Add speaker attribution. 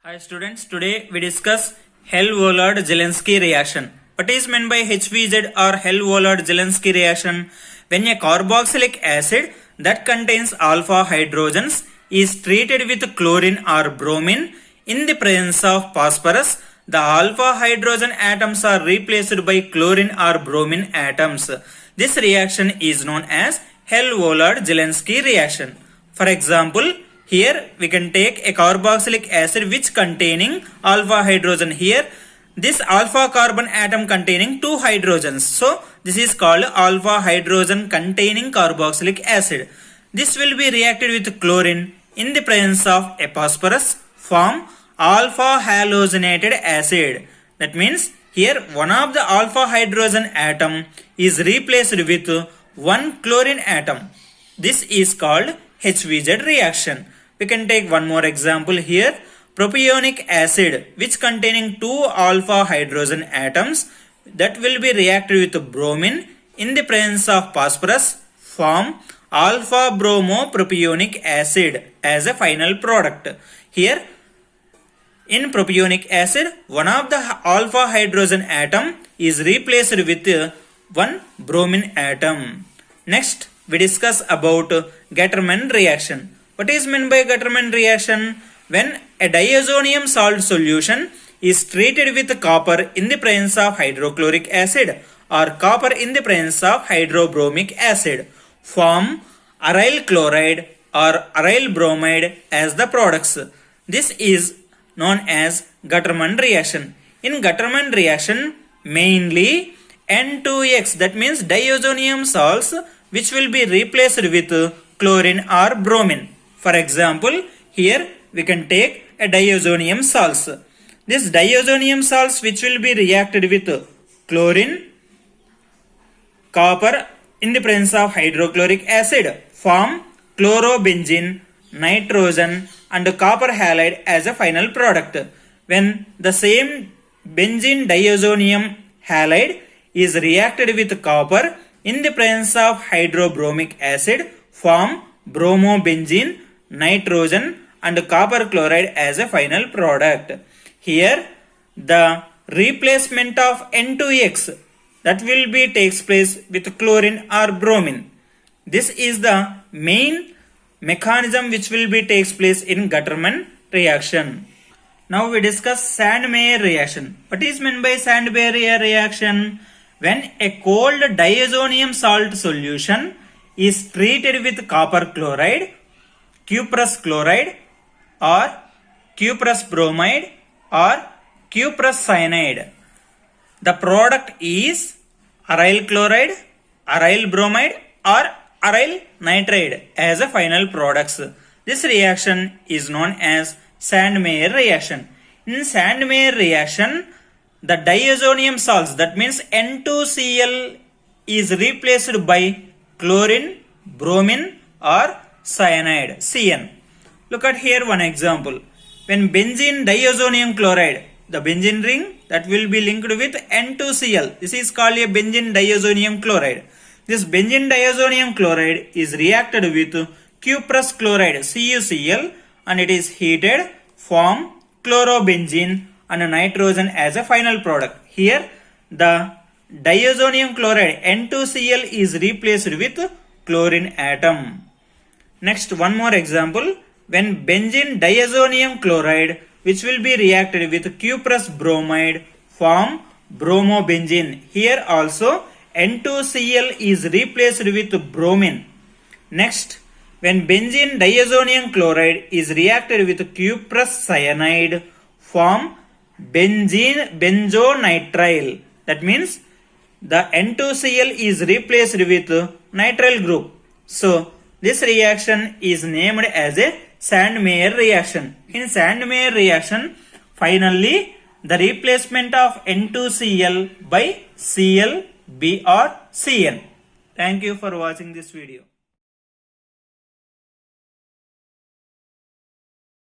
Speaker 1: Hi students, today we discuss Hell-Vollard-Zelensky reaction. What is meant by HVZ or Hell-Vollard-Zelensky reaction? When a carboxylic acid that contains alpha hydrogens is treated with chlorine or bromine in the presence of phosphorus, the alpha hydrogen atoms are replaced by chlorine or bromine atoms. This reaction is known as Hell-Vollard-Zelensky reaction. For example, here we can take a carboxylic acid which containing alpha hydrogen. Here this alpha carbon atom containing two hydrogens. So this is called alpha hydrogen containing carboxylic acid. This will be reacted with chlorine in the presence of a phosphorus, form alpha halogenated acid. That means here one of the alpha hydrogen atom is replaced with one chlorine atom. This is called HVZ reaction. We can take one more example here. Propionic acid which containing two alpha hydrogen atoms that will be reacted with bromine in the presence of phosphorus, form alpha bromopropionic acid as a final product. Here in propionic acid, one of the alpha hydrogen atom is replaced with one bromine atom. Next we discuss about Gattermann reaction. What is meant by Gattermann reaction? When a diazonium salt solution is treated with copper in the presence of hydrochloric acid or copper in the presence of hydrobromic acid, form aryl chloride or aryl bromide as the products. This is known as Gattermann reaction. In Gattermann reaction, mainly N2X, that means diazonium salts, which will be replaced with chlorine or bromine. For example, here we can take a diazonium salts. This diazonium salts which will be reacted with chlorine, copper in the presence of hydrochloric acid, form chlorobenzene, nitrogen and copper halide as a final product. When the same benzene diazonium halide is reacted with copper in the presence of hydrobromic acid, form bromobenzene, nitrogen and copper chloride as a final product. Here the replacement of N2X that will be takes place with chlorine or bromine. This is the main mechanism which will be takes place in Gattermann reaction. Now we discuss Sandmeyer reaction. What is meant by Sandmeyer reaction? When a cold diazonium salt solution is treated with copper chloride, cuprous chloride or cuprous bromide or cuprous cyanide, the product is aryl chloride, aryl bromide or aryl nitride as a final products. This reaction is known as Sandmeyer reaction. In Sandmeyer reaction, the diazonium salts, that means N2Cl, is replaced by chlorine, bromine or cyanide, Cn. Look at here one example. When benzene diazonium chloride, the benzene ring that will be linked with N2Cl. This is called a benzene diazonium chloride. This benzene diazonium chloride is reacted with cuprous chloride, CuCl, and it is heated, form chlorobenzene and nitrogen as a final product. Here the diazonium chloride N2Cl is replaced with chlorine atom. Next one more example. When benzene diazonium chloride which will be reacted with cuprous bromide, form bromobenzene. Here also N2Cl is replaced with bromine. Next, when benzene diazonium chloride is reacted with cuprous cyanide, form benzene benzonitrile. That means the N2Cl is replaced with nitrile group. So this reaction is named as a Sandmeyer reaction. In Sandmeyer reaction, finally the replacement of N2Cl by Cl, B or Cn. Thank you for watching this video.